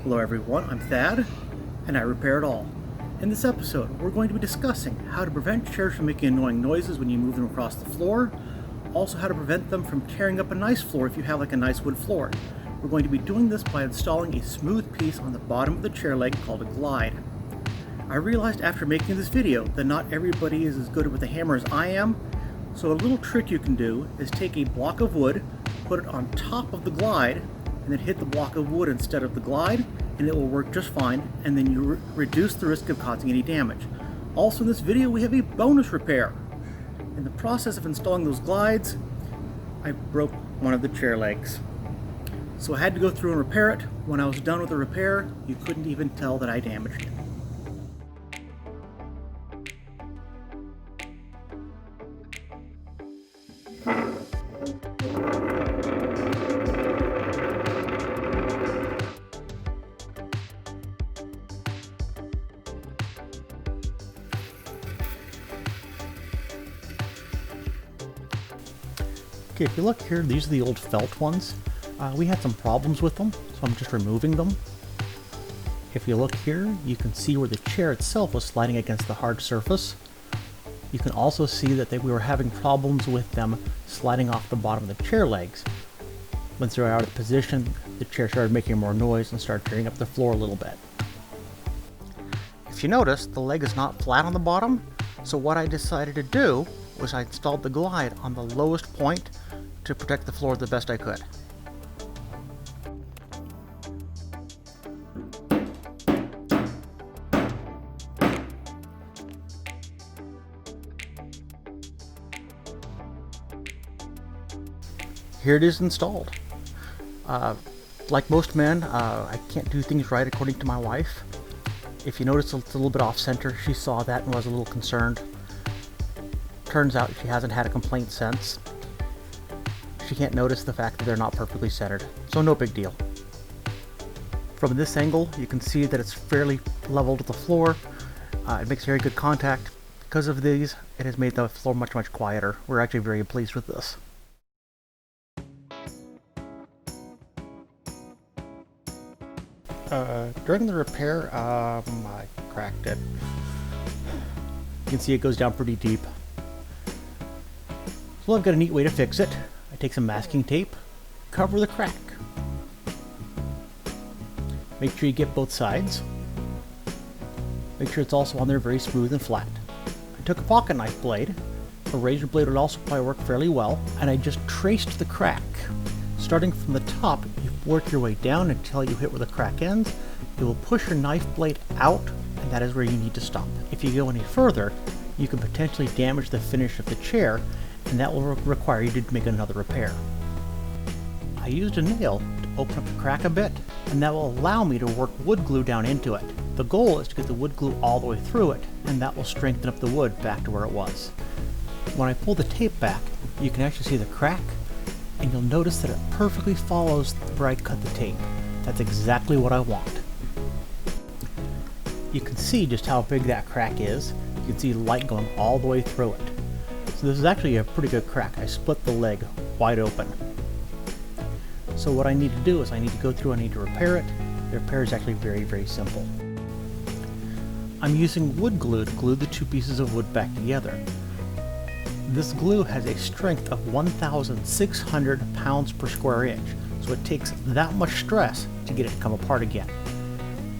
Hello everyone, I'm Thad, and I repair it all. In this episode, we're going to be discussing how to prevent chairs from making annoying noises when you move them across the floor, also how to prevent them from tearing up a nice floor if you have like a nice wood floor. We're going to be doing this by installing a smooth piece on the bottom of the chair leg called a glide. I realized after making this video that not everybody is as good with a hammer as I am, so a little trick you can do is take a block of wood, put it on top of the glide, and then hit the block of wood instead of the glide, and it will work just fine, and then you reduce the risk of causing any damage. Also in this video we have a bonus repair. In the process of installing those glides, I broke one of the chair legs. So I had to go through and repair it. When I was done with the repair, you couldn't even tell that I damaged it. Okay, if you look here, these are the old felt ones. We had some problems with them, so I'm just removing them. If you look here, you can see where the chair itself was sliding against the hard surface. You can also see that we were having problems with them sliding off the bottom of the chair legs. Once they were out of position, the chair started making more noise and started tearing up the floor a little bit. If you notice, the leg is not flat on the bottom, so what I decided to do was I installed the glide on the lowest point to protect the floor the best I could. Here it is installed. Like most men, I can't do things right according to my wife. If you notice it's a little bit off center, she saw that and was a little concerned. Turns out she hasn't had a complaint since. She can't notice the fact that they're not perfectly centered, so no big deal. From this angle, you can see that it's fairly level to the floor. It makes very good contact. Because of these, it has made the floor much quieter. We're actually very pleased with this. During the repair, I cracked it. You can see it goes down pretty deep. So I've got a neat way to fix it. I take some masking tape, cover the crack. Make sure you get both sides. Make sure it's also on there very smooth and flat. I took a pocket knife blade. A razor blade would also probably work fairly well, and I just traced the crack. Starting from the top, you work your way down until you hit where the crack ends. You will push your knife blade out, and that is where you need to stop. If you go any further, you can potentially damage the finish of the chair, and that will require you to make another repair. I used a nail to open up the crack a bit, and that will allow me to work wood glue down into it. The goal is to get the wood glue all the way through it, and that will strengthen up the wood back to where it was. When I pull the tape back, you can actually see the crack, and you'll notice that it perfectly follows where I cut the tape. That's exactly what I want. You can see just how big that crack is. You can see light going all the way through it. So this is actually a pretty good crack. I split the leg wide open. So what I need to do is I need to go through, I need to repair it. The repair is actually very simple. I'm using wood glue to glue the two pieces of wood back together. This glue has a strength of 1,600 pounds per square inch, so it takes that much stress to get it to come apart again.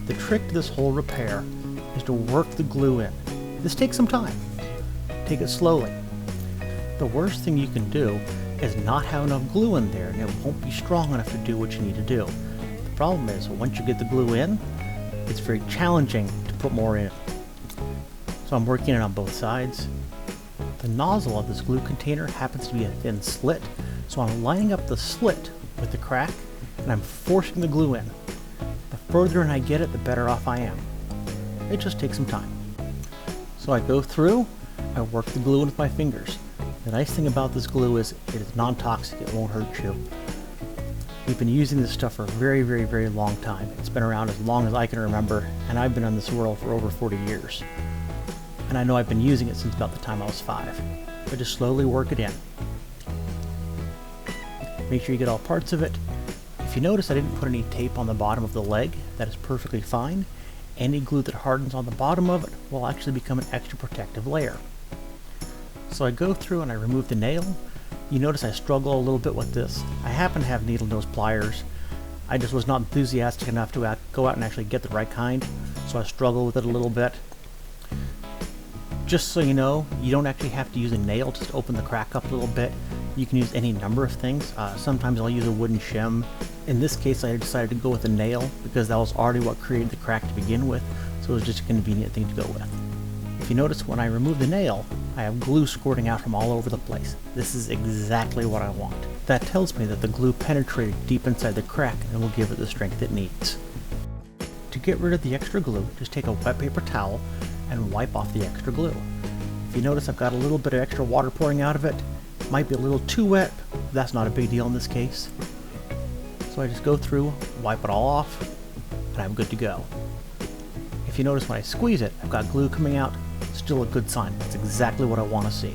The trick to this whole repair is to work the glue in. This takes some time. Take it slowly. The worst thing you can do is not have enough glue in there, and it won't be strong enough to do what you need to do. The problem is, once you get the glue in, it's very challenging to put more in. So I'm working it on both sides. The nozzle of this glue container happens to be a thin slit, so I'm lining up the slit with the crack, and I'm forcing the glue in. The further in I get it, the better off I am. It just takes some time. So I go through, I work the glue in with my fingers. The nice thing about this glue is it is non-toxic, it won't hurt you. We've been using this stuff for a very long time. It's been around as long as I can remember, and I've been in this world for over 40 years. And I know I've been using it since about the time I was 5. But just slowly work it in. Make sure you get all parts of it. If If you notice, I didn't put any tape on the bottom of the leg. That is perfectly fine. Any glue that hardens on the bottom of it will actually become an extra protective layer. So I go through and I remove the nail. You notice I struggle a little bit with this. I happen to have needle nose pliers. I just was not enthusiastic enough to go out and actually get the right kind, so I struggle with it a little bit. Just so you know, you don't actually have to use a nail just to open the crack up a little bit. You can use any number of things. Sometimes I'll use a wooden shim. In this case, I decided to go with a nail because that was already what created the crack to begin with, so it was just a convenient thing to go with. If you notice, when I remove the nail, I have glue squirting out from all over the place. This is exactly what I want. That tells me that the glue penetrated deep inside the crack and will give it the strength it needs. To get rid of the extra glue, just take a wet paper towel and wipe off the extra glue. If you notice, I've got a little bit of extra water pouring out of it. It might be a little too wet, but that's not a big deal in this case. So I just go through, wipe it all off, and I'm good to go. If you notice when I squeeze it, I've got glue coming out. Still a good sign. That's exactly what I want to see.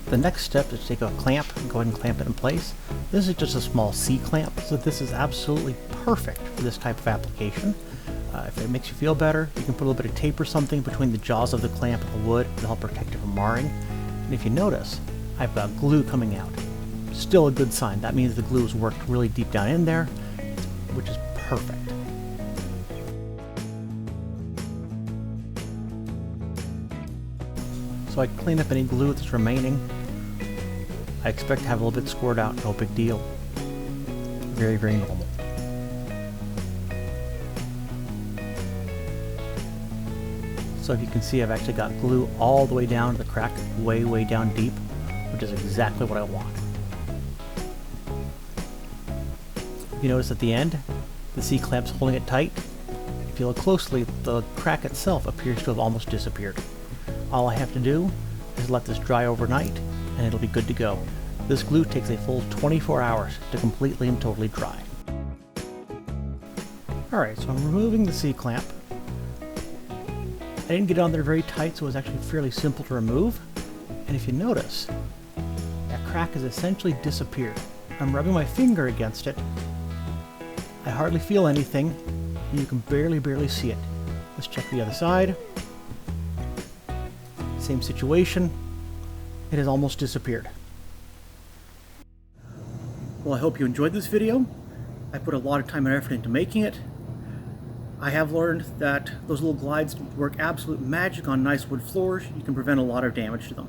The next step is to take a clamp and go ahead and clamp it in place. This is just a small C-clamp, so this is absolutely perfect for this type of application. If it makes you feel better, you can put a little bit of tape or something between the jaws of the clamp and the wood to help protect it from marring. And if you notice, I've got glue coming out. Still a good sign. That means the glue has worked really deep down in there, which is perfect. So I clean up any glue that's remaining. I expect to have a little bit scored out, no big deal. Very, very normal. So if you can see, I've actually got glue all the way down to the crack, way, way down deep, which is exactly what I want. If you notice at the end, the C-clamp's holding it tight. If you look closely, the crack itself appears to have almost disappeared. All I have to do is let this dry overnight, and it'll be good to go. This glue takes a full 24 hours to completely and totally dry. Alright, so I'm removing the C-clamp. I didn't get on there very tight, so it was actually fairly simple to remove. And if you notice, that crack has essentially disappeared. I'm rubbing my finger against it. I hardly feel anything. You can barely see it. Let's check the other side. Same situation. It has almost disappeared. Well, I hope you enjoyed this video. I put a lot of time and effort into making it. I have learned that those little glides work absolute magic on nice wood floors. You can prevent a lot of damage to them.